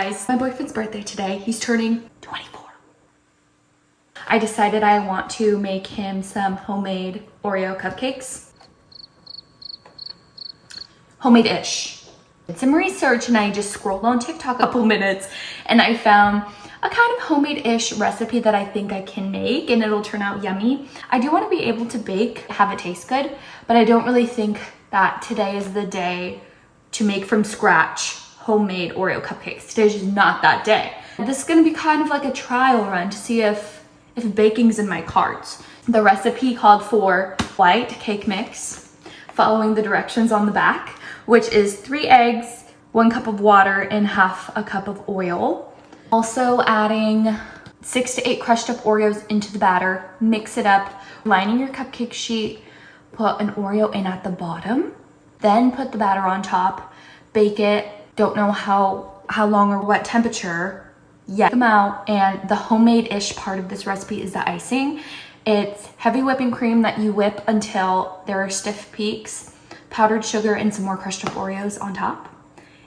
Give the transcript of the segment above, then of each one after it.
guys, my boyfriend's birthday today. He's turning 24. I decided I want to make him some homemade Oreo cupcakes. Homemade-ish. Did some research and I just scrolled on TikTok a couple minutes and I found a kind of homemade-ish recipe that I think I can make and it'll turn out yummy. I do want to be able to bake, have it taste good, but I don't really think that today is the day to make from scratch homemade Oreo cupcakes. Today's just not that day. This is going to be kind of like a trial run to see if baking's in my cards. The recipe called for white cake mix, following the directions on the back, which is 3 eggs, 1 cup of water, and half a cup of oil. Also adding 6 to 8 crushed up Oreos into the batter, mix it up, lining your cupcake sheet, put an Oreo in at the bottom, then put the batter on top, bake it. Don't know how long or what temperature yet. Them out, and the homemade-ish part of this recipe is the icing. It's heavy whipping cream that you whip until there are stiff peaks, powdered sugar, and some more crushed up Oreos on top.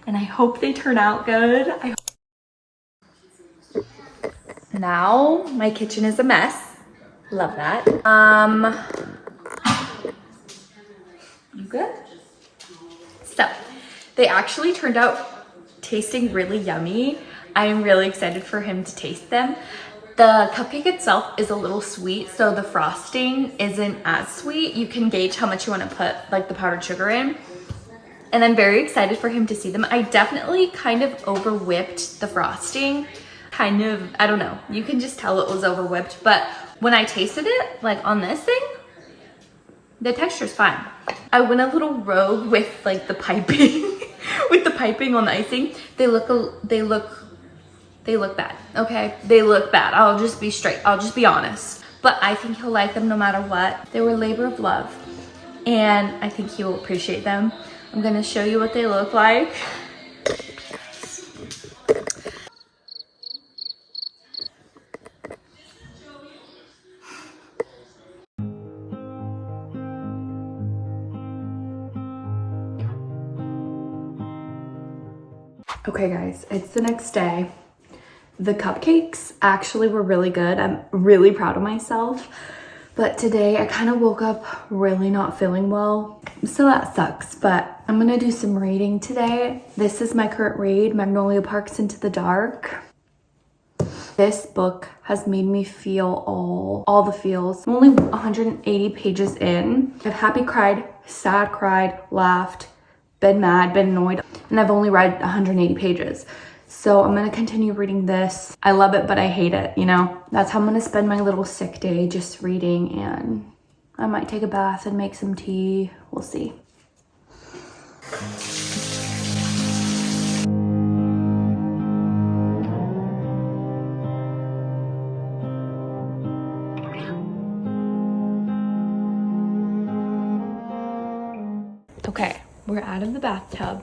And I hope they turn out good. Now my kitchen is a mess. Love that. You good? So they actually turned out tasting really yummy. I am really excited for him to taste them. The cupcake itself is a little sweet, so the frosting isn't as sweet. You can gauge how much you want to put like the powdered sugar in. And I'm very excited for him to see them. I definitely kind of over whipped the frosting. Kind of, I don't know. You can just tell it was over whipped, but when I tasted it, like on this thing, the texture's fine. I went a little rogue with like the piping, with the piping on the icing. They look bad, okay? They look bad. I'll just be straight. I'll just be honest. But I think he'll like them no matter what. They were labor of love, and I think he will appreciate them. I'm gonna show you what they look like. Okay guys, it's the next day. The cupcakes actually were really good. I'm really proud of myself. But today I kind of woke up really not feeling well. So that sucks, but I'm gonna do some reading today. This is my current read, Magnolia Parks Into the Dark. This book has made me feel all the feels. I'm only 180 pages in. I've happy cried, sad cried, laughed, been mad, been annoyed, and I've only read 180 pages. So I'm gonna continue reading this. I love it, but I hate it, you know? That's how I'm gonna spend my little sick day, just reading, and I might take a bath and make some tea. We'll see. Okay, we're out of the bathtub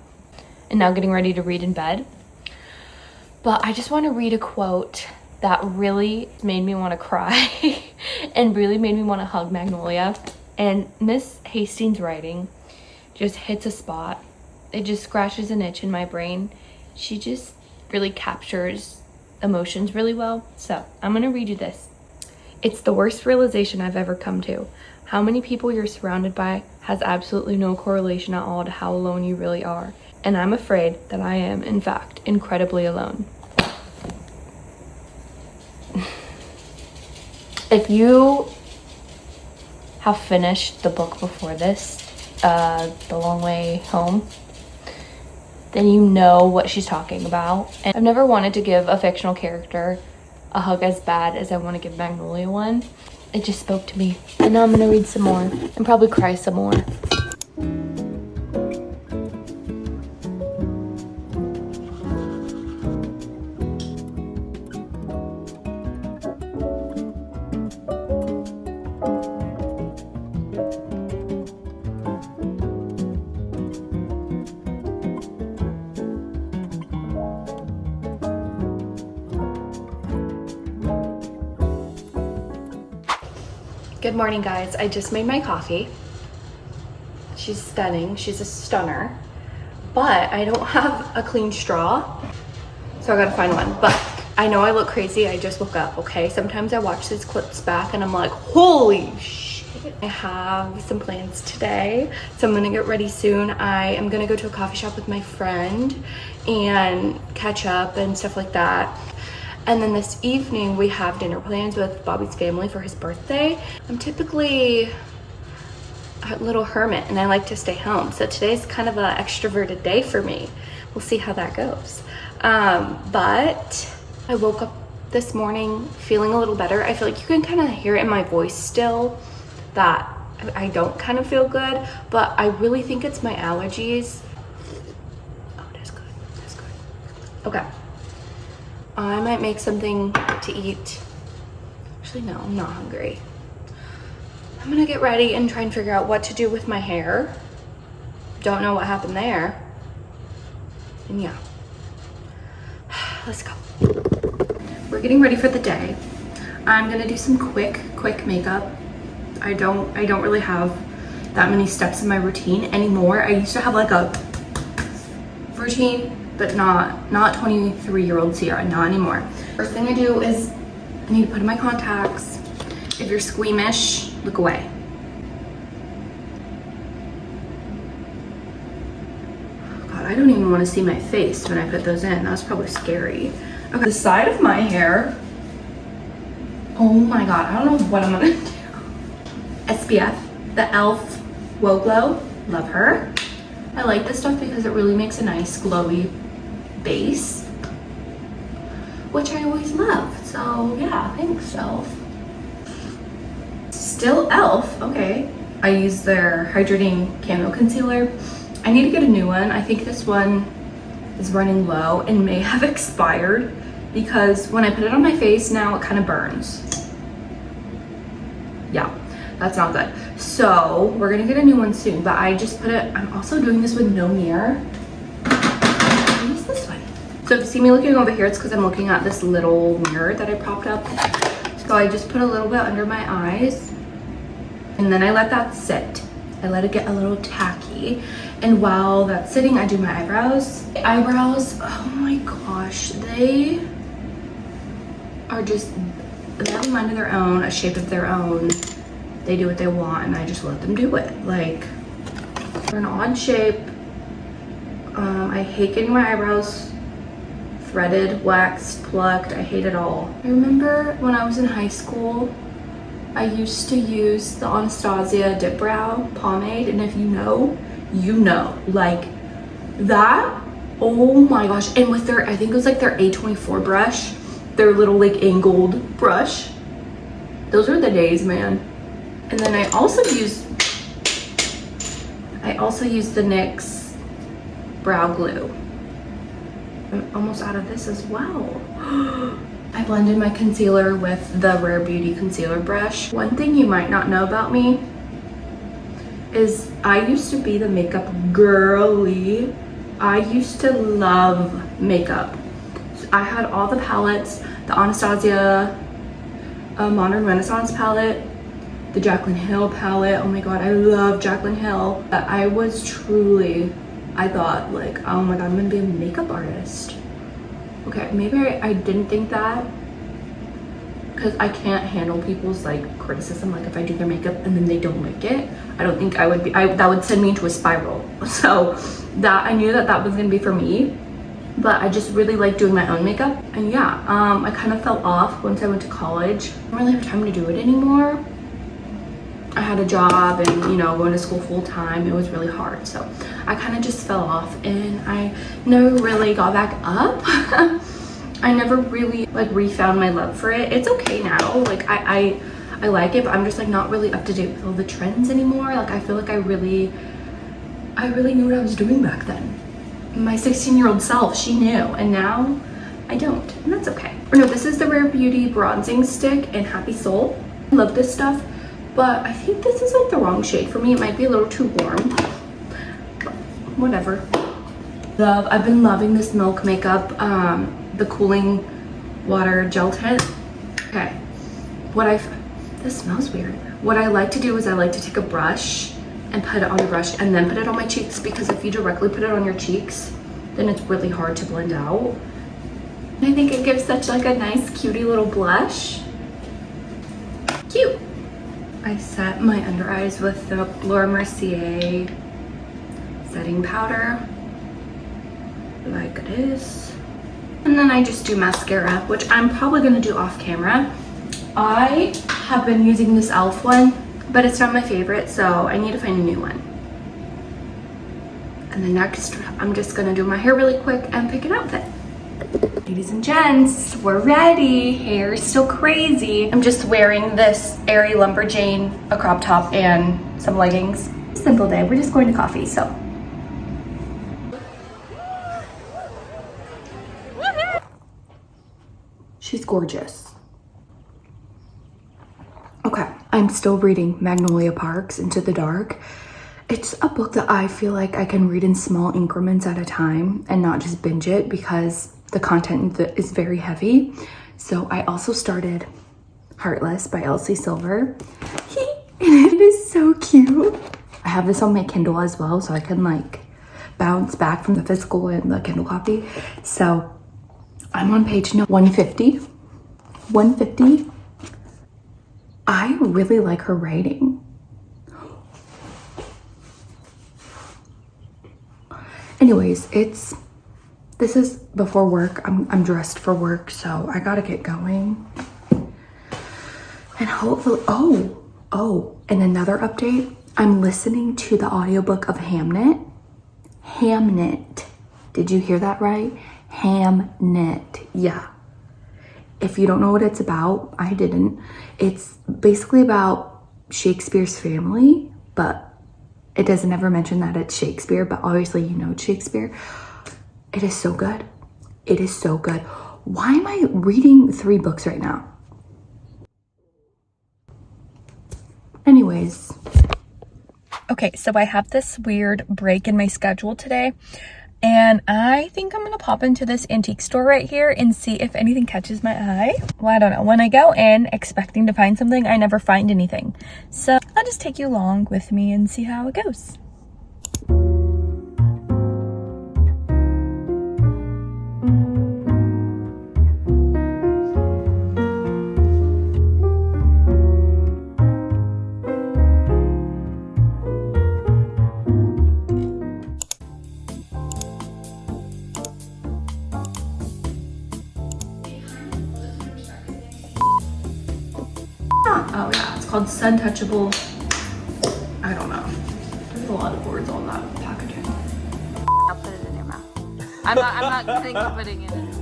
and now getting ready to read in bed. But I just want to read a quote that really made me want to cry and really made me want to hug Magnolia. And Miss Hastings' writing just hits a spot. It just scratches an itch in my brain. She just really captures emotions really well. So I'm going to read you this. It's the worst realization I've ever come to. How many people you're surrounded by has absolutely no correlation at all to how alone you really are. And I'm afraid that I am, in fact, incredibly alone. If you have finished the book before this, The Long Way Home, then you know what she's talking about. And I've never wanted to give a fictional character a hug as bad as I want to give Magnolia one. It just spoke to me. And now I'm gonna read some more and probably cry some more. Good morning, guys. I just made my coffee. She's stunning. She's a stunner. But I don't have a clean straw. So I gotta find one, but I know I look crazy. I just woke up, okay? Sometimes I watch these clips back and I'm like, holy shit. I have some plans today, so I'm gonna get ready soon. I am gonna go to a coffee shop with my friend and catch up and stuff like that. And then this evening we have dinner plans with Bobby's family for his birthday. I'm typically a little hermit and I like to stay home. So today's kind of an extroverted day for me. We'll see how that goes. But I woke up this morning feeling a little better. I feel like you can kind of hear it in my voice still that I don't kind of feel good, but I really think it's my allergies. Oh, that's good. That's good. Okay. I might make something to eat. Actually, no, I'm not hungry. I'm gonna get ready and try and figure out what to do with my hair. Don't know what happened there. And yeah, let's go. We're getting ready for the day. I'm gonna do some quick makeup. I don't really have that many steps in my routine anymore. I used to have like a routine, but not 23-year-old Sierra, not anymore. First thing I do is I need to put in my contacts. If you're squeamish, look away. God, I don't even want to see my face when I put those in. That was probably scary. Okay, the side of my hair. Oh my God, I don't know what I'm gonna do. SPF, the e.l.f. Whoa Glow, love her. I like this stuff because it really makes a nice glowy base, which I always love. So yeah, thanks e.l.f. Still e.l.f. Okay. I use their hydrating camo concealer. I need to get a new one. I think this one is running low and may have expired because when I put it on my face now, it kind of burns. Yeah, that's not good. So we're gonna get a new one soon, but I just put it, I'm also doing this with no mirror. I use this one. So if you see me looking over here, it's because I'm looking at this little mirror that I propped up. So I just put a little bit under my eyes and then I let that sit. I let it get a little tacky. And while that's sitting, I do my eyebrows. Eyebrows, oh my gosh, they are just, they have a mind of their own, a shape of their own. They do what they want and I just let them do it. Like, they're an odd shape. I hate getting my eyebrows threaded, waxed, plucked. I hate it all. I remember when I was in high school, I used to use the Anastasia Dip Brow pomade, and if you know, you know. Like that, oh my gosh. And with their, I think it was like their A24 brush, their little like angled brush. Those were the days, man. And then I also use the NYX brow glue. I'm almost out of this as well. I blended my concealer with the Rare Beauty concealer brush. One thing you might not know about me is I used to be the makeup girly. I used to love makeup. So I had all the palettes, the Anastasia Modern Renaissance palette, the Jaclyn Hill palette. Oh my God, I love Jaclyn Hill. I was truly, I thought like, oh my God, I'm gonna be a makeup artist. Okay, maybe I didn't think that because I can't handle people's like criticism. Like if I do their makeup and then they don't like it, I don't think I would be, that would send me into a spiral. So that, I knew that that was gonna be for me, but I just really like doing my own makeup. And yeah, I kind of fell off once I went to college. I don't really have time to do it anymore. I had a job and, you know, going to school full time, it was really hard. So I kind of just fell off and I never really got back up. I never really like refound my love for it. It's okay now. Like I like it, but I'm just like not really up to date with all the trends anymore. Like I feel like I really knew what I was doing back then. My 16-year-old self, she knew, and now I don't, and that's okay. No, this is the Rare Beauty bronzing stick in Happy Soul. I love this stuff. But I think this is like the wrong shade for me. It might be a little too warm. But whatever. I've been loving this Milk makeup, the cooling water gel tint. Okay. This smells weird. What I like to do is I like to take a brush and put it on the brush and then put it on my cheeks, because if you directly put it on your cheeks, then it's really hard to blend out. I think it gives such like a nice cutie little blush. Cute. I set my under eyes with the Laura Mercier setting powder like this. And then I just do mascara, which I'm probably gonna do off camera. I have been using this e.l.f. one, but it's not my favorite, so I need to find a new one. And then next, I'm just gonna do my hair really quick and pick an outfit. Ladies and gents, we're ready. Hair is still crazy. I'm just wearing this airy lumberjane, a crop top, and some leggings. Simple day. We're just going to coffee, so. She's gorgeous. Okay, I'm still reading Magnolia Parks Into the Dark. It's a book that I feel like I can read in small increments at a time and not just binge it because the content is very heavy. So I also started Heartless by Elsie Silver. It is so cute. I have this on my Kindle as well, so I can like bounce back from the physical and the Kindle copy. So I'm on page 150. 150. I really like her writing. Anyways, this is before work. I'm dressed for work, so I gotta get going. And hopefully, and another update, I'm listening to the audiobook of Hamnet. Hamnet. Did you hear that right? Hamnet. Yeah. If you don't know what it's about, I didn't. It's basically about Shakespeare's family, but it doesn't ever mention that it's Shakespeare, but obviously you know it's Shakespeare. It is so good. It is so good. Why am I reading 3 books right now? Anyways. Okay, so I have this weird break in my schedule today, and I think I'm gonna pop into this antique store right here and see if anything catches my eye. Well, I don't know. When I go in expecting to find something, I never find anything. So I'll just take you along with me and see how it goes. Oh yeah, it's called Suntouchable. I don't know. There's a lot of words on that packaging. I'll put it in your mouth. I'm not putting it in.